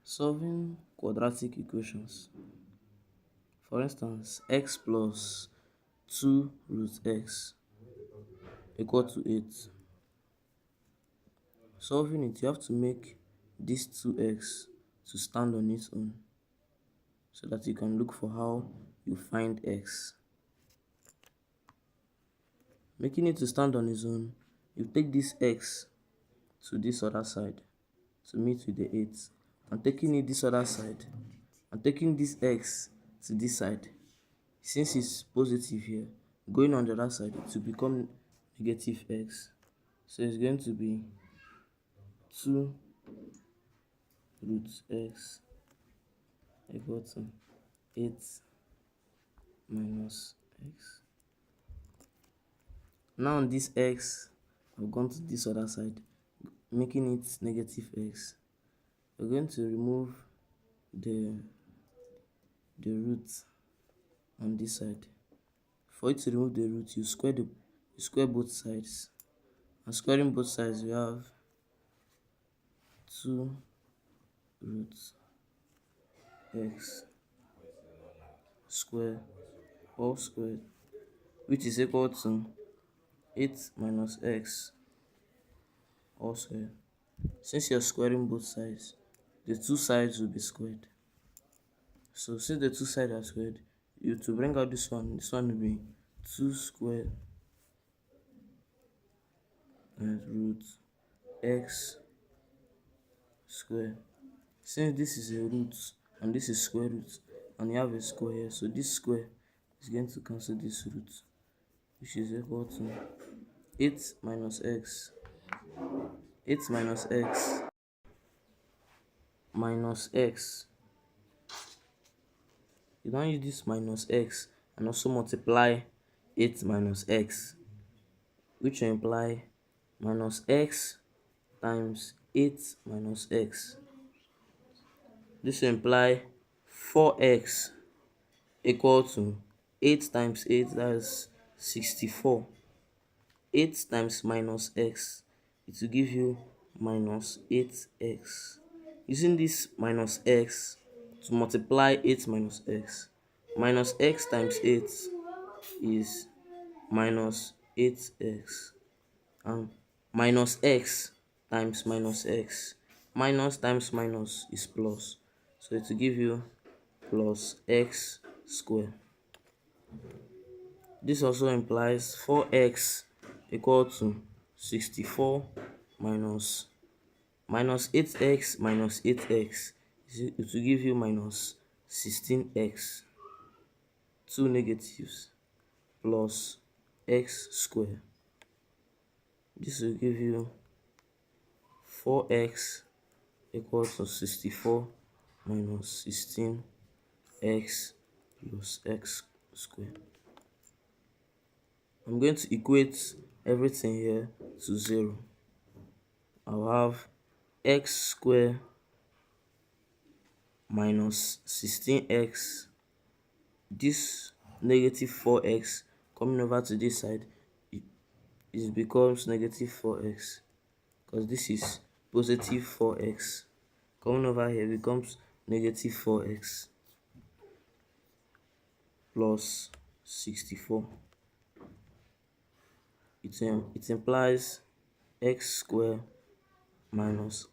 Solving quadratic equations. For instance, x plus 2 root x equal to 8. Solving it, you have to make this 2x to stand on its own so that you can look for how you find x. Making it to stand on its own, you take this x to this other side to meet with the 8, and taking it this other side and taking this x to this side. Since it's positive here, going on the other side, it will become negative x. So it's going to be 2 root x equal to 8 minus x. Now this x, I've gone to this other side, making it negative x. We're going to remove the root on this side. For you to remove the root, you square both sides. And squaring both sides, we have 2 root x square all squared, which is equal to 8 minus x all squared. Since you're squaring both sides, the two sides will be squared. So since the two sides are squared, you to bring out this one will be 2 squared and root x squared. Since this is a root and this is square root, and you have a square here, so this square is going to cancel this root, which is equal to 8 minus x. 8 minus x minus x. You don't use this minus x and also multiply 8 minus x, which will imply minus x times 8 minus x. This will imply 4x equal to 8 times 8, that's 64. 8 times minus x, it will give you minus 8x. Using this minus x to multiply 8 minus x, minus x times 8 is minus 8x, and minus x times minus x, minus times minus is plus, so it will give you plus x squared. This also implies 4x equal to 64 minus 8x minus 8x, it will give you minus 16x, two negatives, plus x squared. This will give you 4x equal to 64 minus 16x plus x squared. I'm going to equate everything here to 0. I'll have x squared minus 16x, this negative 4x coming over to this side, it becomes negative 4x, because this is positive 4x. Coming over here becomes negative 4x plus 64. It implies x squared minus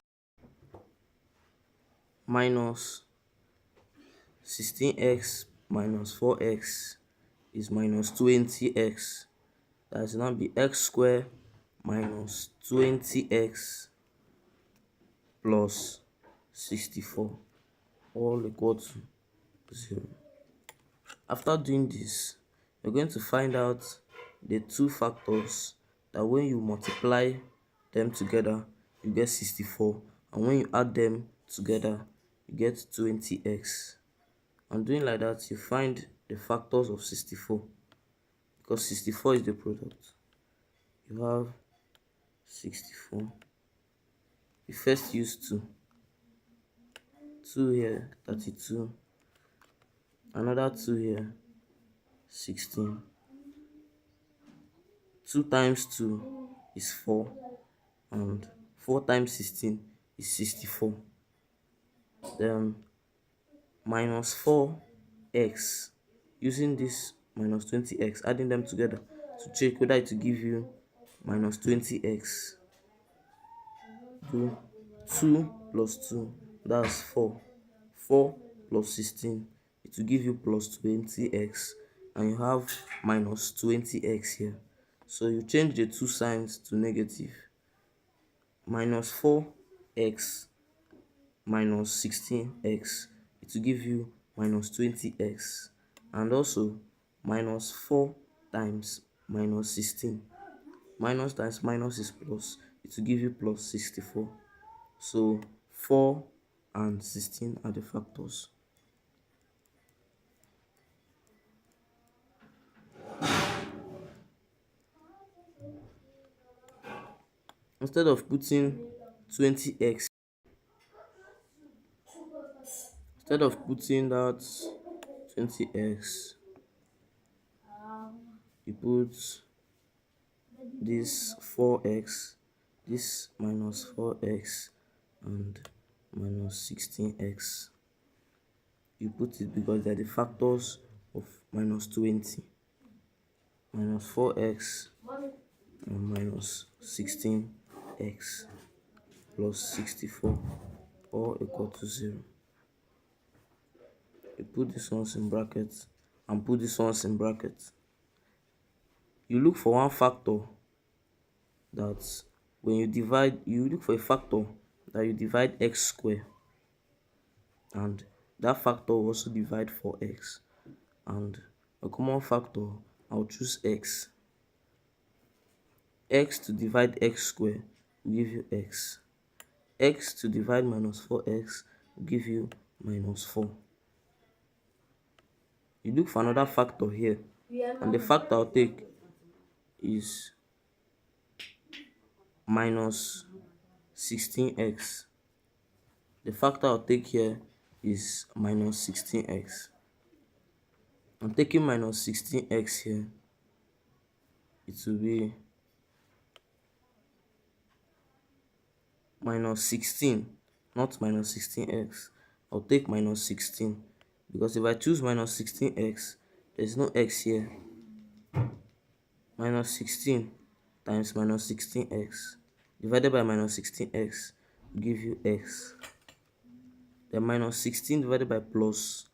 16x minus 4x is minus 20x. That is now be x squared minus 20x plus 64, all equal to 0. After doing this, you're going to find out the two factors that when you multiply them together, you get 64, and when you add them together, you get 20x. And doing like that, you find the factors of 64, because 64 is the product. You have 64. You first use 2 here, 32, another 2 here, 16. 2 times 2 is 4, and 4 times 16 is 64. then minus 4x, using this minus 20x, adding them together to check whether it will give you minus 20x. Do 2 plus 2, that's 4. 4 plus 16, it will give you plus 20x, and you have minus 20x here. So you change the two signs to negative. Minus 4x minus 16x, it will give you minus 20x. And also minus 4 times minus 16, minus times minus is plus, it will give you plus 64. So 4 and 16 are the factors. Instead of putting 20x, instead of putting that 20x, you put this 4x, this minus 4x, and minus 16x. You put it because they are the factors of minus 20. Minus 4x and minus 16x plus 64, all equal to 0. You put these ones in brackets and put these ones in brackets. You look for one factor that when you divide, you look for a factor that you divide x square, and that factor will also divide 4x, and a common factor, I'll choose x. X to divide x square will give you x. X to divide minus 4x will give you minus 4. You look for another factor here, and the factor I'll take is minus 16x. The factor I'll take here is minus 16x. I'm taking minus 16x here. It will be minus 16, not minus 16x. I'll take minus 16 because if I choose minus 16x, there's no x here. Minus 16 times minus 16x divided by minus 16x will give you x. Then minus 16 divided by plus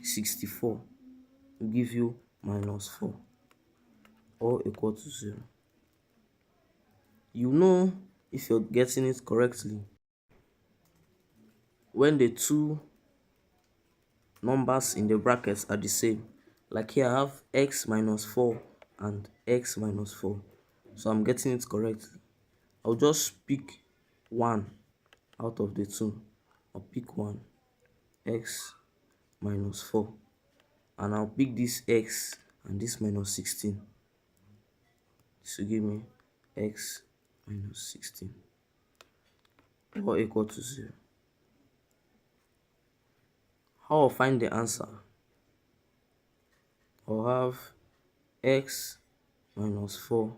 64 will give you minus 4, all equal to 0. You know if you're getting it correctly when the two numbers in the brackets are the same. Like here I have x minus 4 and x minus 4, so I'm getting it correctly. I'll just pick one out of the two. I'll pick one, x minus 4, and I'll pick this x and this minus 16. This will give me x minus 16, all equal to 0. How I'll find the answer? I'll have x minus 4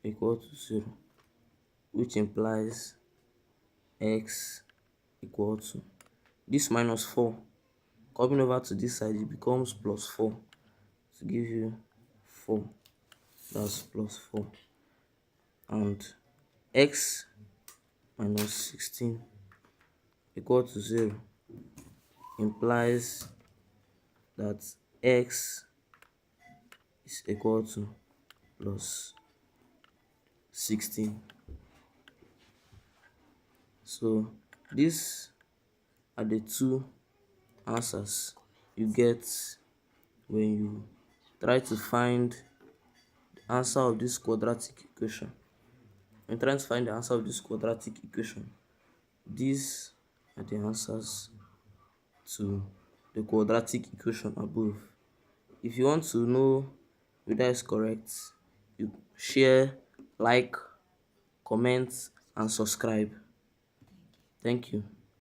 equal to 0, which implies x equal to this minus 4 coming over to this side, it becomes plus 4 to give you 4. That's plus 4. And x minus 16 equal to 0 implies that x is equal to plus 16. So these are the two answers you get when you try to find the answer of this quadratic equation. When trying to find the answer of this quadratic equation, these are the answers to the quadratic equation above. If you want to know whether it's correct, you share, like, comment, and subscribe. Thank you.